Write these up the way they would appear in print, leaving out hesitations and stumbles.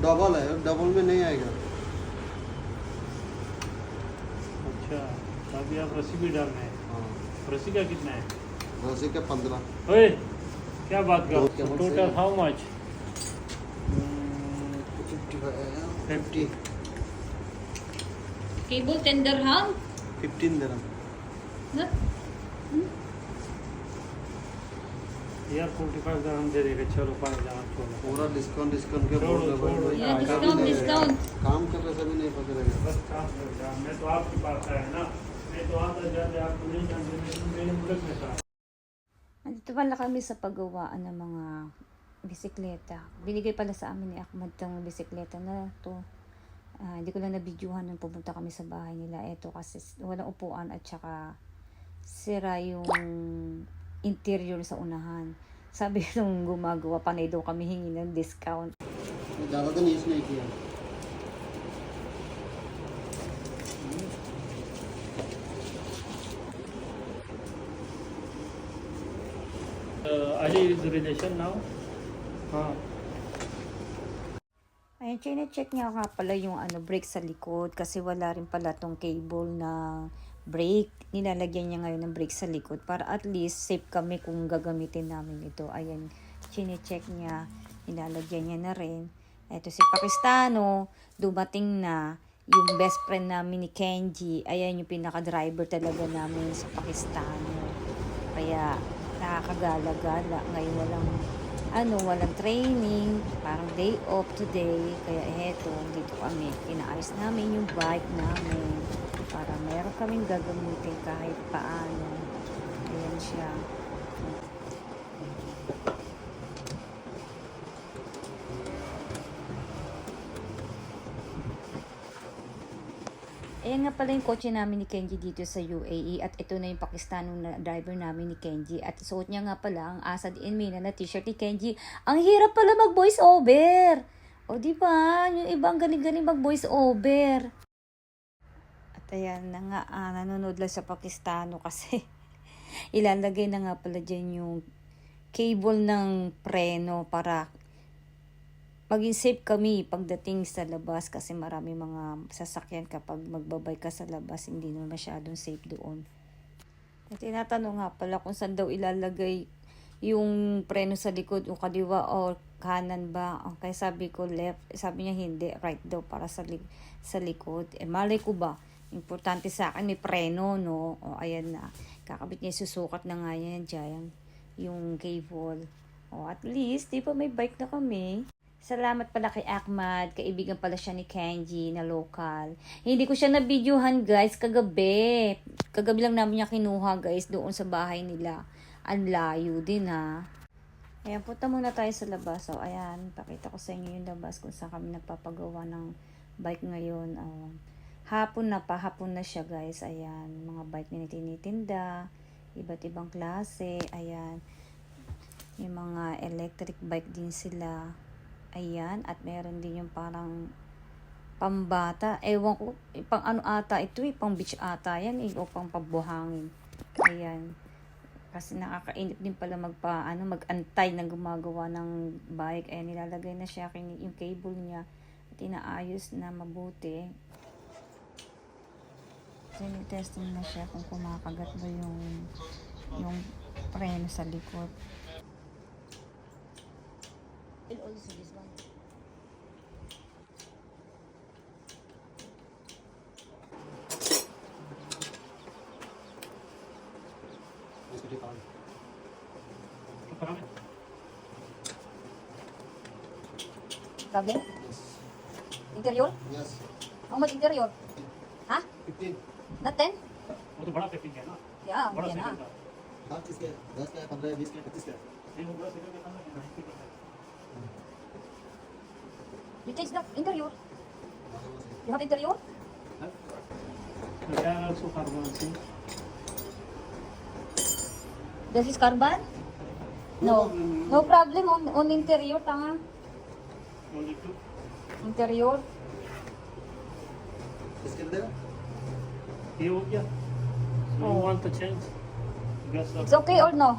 डबल है, डबल में नहीं आएगा। अच्छा, तो अभी आप रस्सी भी डाल रहे हैं। हाँ, रस्सी का कितना है? रस्सी के 15। ओए, क्या बात कर? बहुत क्या बात टोटल सही है। How much? 50 Cable 10 dirham? 15 dirham। Not, यार 45 का हम दे देंगे, चलो पाँच जाना छोड़ो। पूरा डिस्काउंट डिस्काउंट के छोड़ो, बोल रहे भाई, छोड़ो। भाई, yeah, काम discount, नहीं discount. रहेगा। काम कर रहे सभी नहीं पकड़ेगा। बस काम कर जा, मैं तो आपके पास आया ना, मैं तो आता जाते आपको नहीं जानते, मैं मेरे मुल्क में था। Nandito pala kami sa paggawaan ng mga bisikleta. Binigay pala sa amin ni Ahmad tong bisikleta na to. Hindi ko lang na-videohan nung pumunta kami sa bahay nila. Ito kasi walang upuan at saka sira yung interior sa unahan. Sabi nung gumagawa, panay daw kami hingi ng discount. ज़्यादा तो यूज़ नहीं किया। Ali is the relation now? हाँ। Ayan, chine-check niya nga pala yung brake sa likod kasi wala rin pala tong cable na brake. Nilalagyan niya ngayon ng brake sa likod para at least safe kami kung gagamitin namin ito. Ayan, chine-check niya, nilalagyan niya na rin. Ito si Pakistano, dumating na yung best friend namin ni Kenji. Ayan yung pinaka-driver talaga namin sa Pakistano. Kaya nakakagala-gala. Ngayon walang training, parang day off today. Kaya eto, dito kami, inaayos namin yung bike namin para meron kaming gagamitin kahit paano. Ayan siya. Ayan nga pala yung kotse namin ni Kenji dito sa UAE at ito na yung Pakistano na driver namin ni Kenji at suot niya nga pala ang Asad in Mina na t-shirt ni Kenji. Ang hirap pala mag voice over. O di ba? Yung ibang galing-galing mag voice over. At ayan na nga, nanonood lang sa Pakistano kasi ilalagay na nga pala dyan yung cable ng preno para maging safe kami pagdating sa labas kasi marami mga sasakyan kapag magbabay ka sa labas, hindi naman masyadong safe doon. At tinatanong nga pala kung saan daw ilalagay yung preno sa likod, o kaliwa o kanan ba. Okay, sabi ko left, sabi niya hindi, right daw para sa likod. Malay ko ba, importante sa akin may preno, no? O ayan na, kakabit niya, susukat na nga yan dyan, yung cable. O at least, di ba may bike na kami. Salamat pala kay Ahmad, kaibigan pala siya ni Kenji na local. Hindi ko siya na-videohan guys kagabi. Kagabi lang namin niya kinuha guys doon sa bahay nila. Ang layo din ha. Ayan, punta muna tayo sa labas. So, ayan, pakita ko sa inyo yung labas kung saan kami nagpapagawa ng bike ngayon. Hapon na siya guys. Ayan, mga bike na tinitinda. Iba't ibang klase. Ayan, yung mga electric bike din sila. Ayan, at meron din yung parang pambata. Ewan ko, pang ano ata ito pang beach ata yan o pang pabuhangin. Ayan. Kasi nakakainip din pala mag-antay na gumagawa ng bike. Ayan, nilalagay na siya yung cable niya at inaayos na mabuti. Testing na siya kung kumakagat ba yung preno sa likod. And also this one. Problem? Interior? Yes, How much interior? Huh? 15। Not 10? वो तो बड़ा पैकिंग है ना, Yeah, बड़ा okay na. Cycle का। हाँ, 30 के 10 के 15 20 के 25 के। नहीं, वो बड़ा साइकिल का था ना, कि You change the interior. You have interior? There are also carbon things. This is carbon? No. No problem on interior, tanga. Only two. Interior. इसके अंदर ये हो गया। So you want to change? Because It's okay or no?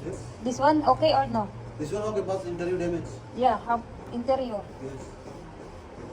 yes, This one okay or no? this one okay, but interior damage। Yeah, have interior. yes,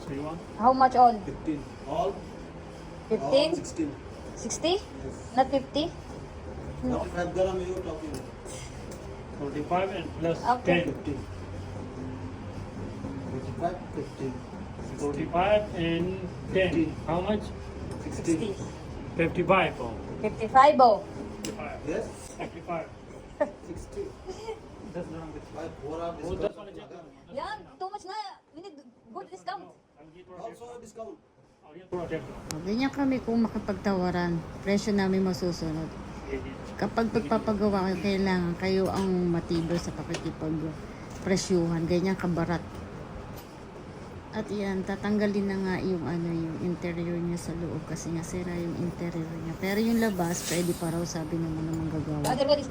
So you want? How much all? 15. All? 15? 16. 60? Yes. Not 50? 45 dirham you talking. 45 and plus Okay. 10. 15. 45, 15. 45 and 10. How much? 16. 55. Oh. 55 oh. 55. Yes? 55. 60. That's not good. 5, 4 are Oh, that's one discount. Yan, too much na. We need good discount. I'll get Also discount. I'll get protector. Ganyan kami kung makapagtawaran. Presyo namin masusunod. Kapag pagpapagawa kayo, kailangan kayo ang matibay sa pakikipagpresyuhan. Ganyan kabarat. At yan, tatanggalin na nga yung yung interior niya sa loob kasi nga sira yung interior niya. Pero yung labas, pwede pa raw sabi naman ng manggagawa.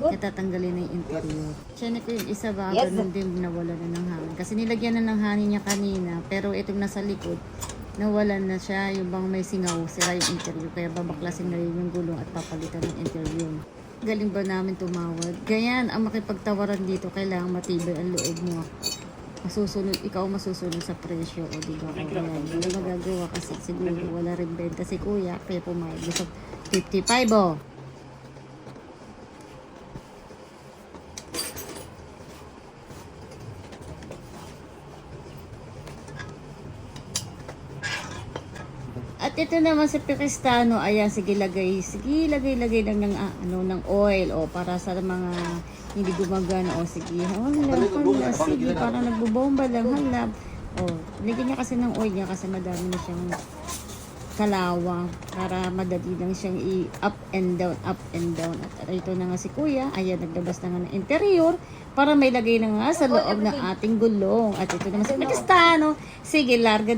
Kaya tatanggalin na yung interior. Siya ko yung isa ba, ganun din nawala na ng hangin. Kasi nilagyan na ng hangin niya kanina, pero itong nasa likod, nawalan na siya, yung bang may singaw, sira yung interior. Kaya babaklasin na rin yung gulong at papalitan ng interior. Galing ba namin tumawad? Ganyan, ang makipagtawaran dito, kailangan matibay ang loob mo. Masusunod, ikaw masusunod sa presyo o diba? O kaya hindi magagawa kasi siguro wala rin benta si kuya kaya pumayag sa 55 oh. At ito naman sa Pakistano, ayan, sige lagay lang ng oil o para sa mga hindi gumagana o sige, hala, sige, parang nagbubomba lang, hala. O, lagyan niya kasi ng oil niya kasi madami na siyang kalawang para madali lang siyang up and down. At ito na nga si kuya, ayan, naglabas na nga ng interior para may lagay na nga sa loob ng ating gulong. At ito naman sa Pakistano, sige, larga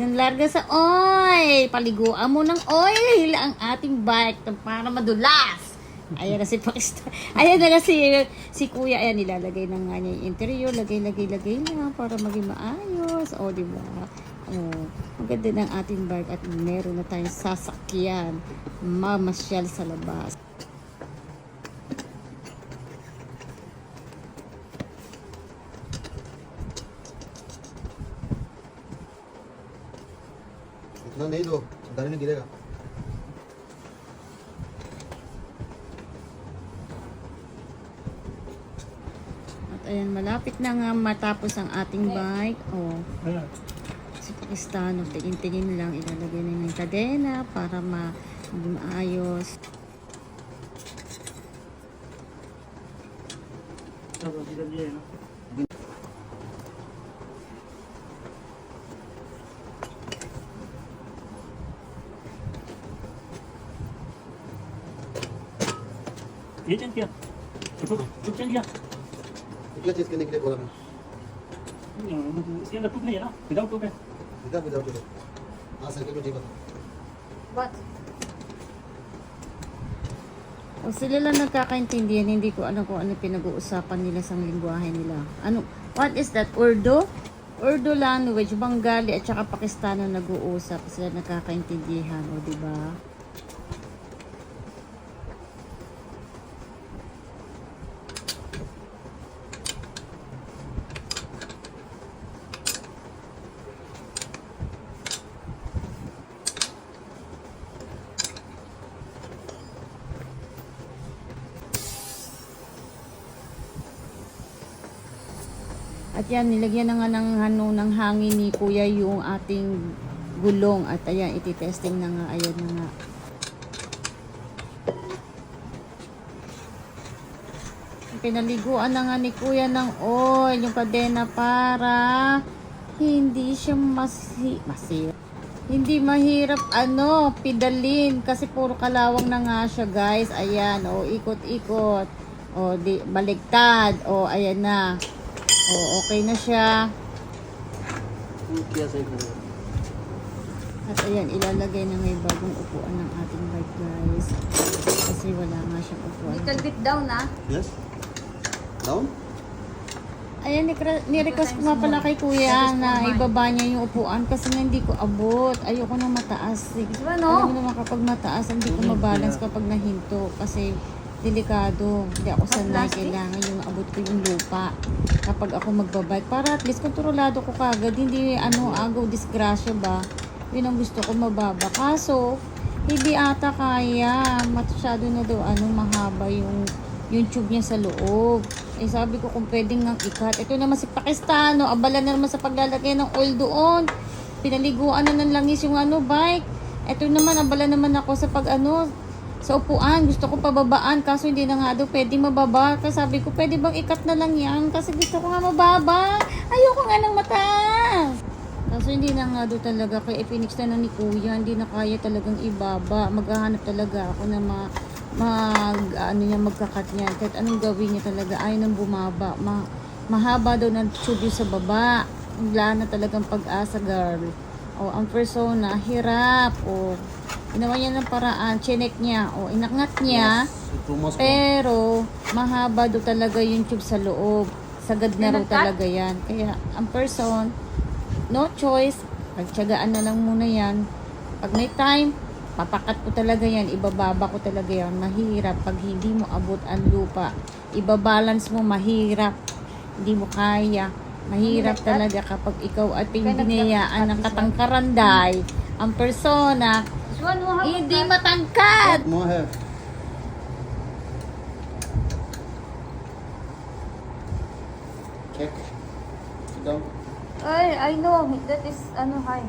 sa oil. Paliguan mo ng oil ang ating bike para madulas. Ayan na si Pakistan. Ayan na nga si kuya. Ayan, nilalagay na nga niya yung interior. Lagay na para maging maayos. O, diba? Ang ganda ng ating bike at meron na tayong sasakyan. Mamasyal sa labas. इतना नहीं दो गाड़ी में गिरेगा At ayan, malapit na nga matapos ang ating bike. Oh, si Pakistano, tingin-tingin lang, ilalagay na yung kadena para maayos. ये चेंज किया टूप चेंज किया क्या चीज करने के लिए बोला मैं इसके अंदर टूप नहीं है ना विदाउट टूप है विदाउट हाँ साइकिल में ठीक बता What? O sila lang nagkakaintindihan, hindi ko alam kung ano pinag-uusapan nila sa lingwahe nila. What is that? Urdu? Urdu language, Bengali at saka Pakistano nag-uusap. Sila nagkakaintindihan, o diba? At yan, nilagyan na nga ng hangin ni kuya yung ating gulong. At ayan, iti-testing na nga. Ayan na nga. Pinaliguan na nga ni kuya ng oil yung kadena para hindi siya masira. Hindi mahirap pidalin kasi puro kalawang na nga siya, guys. Ayan, ikot-ikot. Baligtad. Ayan na. Okay na siya. क्या सही करेगा At ayan, ilalagay na may bagong upuan ng ating bike, guys. Kasi wala nga siyang upuan. Little bit down, ah. Yes down Ayan, ni-request ko nga pala kay kuya na ibaba niya yung upuan kasi nga hindi ko abot. Ayoko nang mataas. Alam mo naman kapag mataas, hindi ko mabalance kapag nahinto kasi delikado. Hindi ako sanay. Kailangan yung abot ko yung lupa kapag ako magbabike para at least kontrolado ko kagad. Hindi agaw disgrasya ba. Yun ang gusto ko, mababa. Kaso, hindi ata kaya. Masyado na daw, mahaba yung tube niya sa loob. Eh, sabi ko kung pwedeng ngang ikat. Ito naman si Pakistano, abala na naman sa paglalagay ng oil doon. Pinaliguan na ng langis yung bike. Ito naman, abala naman ako sa sa upuan. Gusto ko pababaan, kaso hindi na nga daw pwedeng mababa. Kasi sabi ko, pwede bang ikat na lang yan? Kasi gusto ko nga mababa. Ayoko nga ng mataas. Kaso hindi na nga daw talaga. Kaya i-finish na ni Kuya. Hindi na kaya talagang ibaba. Maghahanap talaga ako na magkakat niyan. Kahit anong gawin niya talaga, ayaw nang bumaba. Mahaba daw ng tube sa baba. Wala na talagang pag-asa, girl. O, ang persona, hirap. O, ginawa niya ng paraan, chinek niya, o, inangat niya. Pero, mahaba daw talaga yung tube sa loob. Sagad na raw talaga yan. Kaya, ang person, no choice, pagtiyagaan na lang muna yan. Pag may time, papakat ko talaga yan, ibababa ko talaga yan. Mahirap pag hindi mo abot ang lupa. Ibabalance mo, mahirap. Hindi mo kaya. Mahirap talaga kapag ikaw at pinginayaan ng katangkaranday. Ang persona, hindi matangkad. More hair. Check. Sit down. I know, that is, high.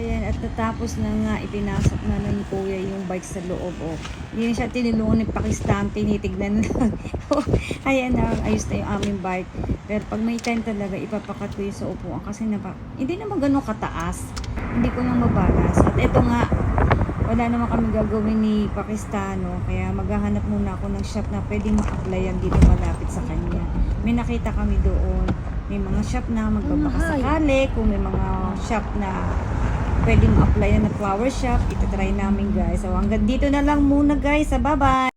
Ayan, at natapos na nga, ipinasok na ng Kuya yung bike sa loob. Oh. Hindi na siya tinulungan ng Pakistan, tinitignan na lang. Ayan na, ayos na yung aming bike. Pero pag may time talaga, ipapakat ko yung sa upuan kasi hindi naman ganun kataas. Hindi ko nang mabalas. At eto nga, wala naman kami gagawin ni Pakistano. Kaya maghahanap muna ako ng shop na pwedeng ma-applyan dito malapit sa kanya. May nakita kami doon. May mga shop na magbabaka sakali. Kung may mga shop na pwedeng ma-applyan na flower shop, itatry namin guys. So hanggang dito na lang muna guys. Bye-bye!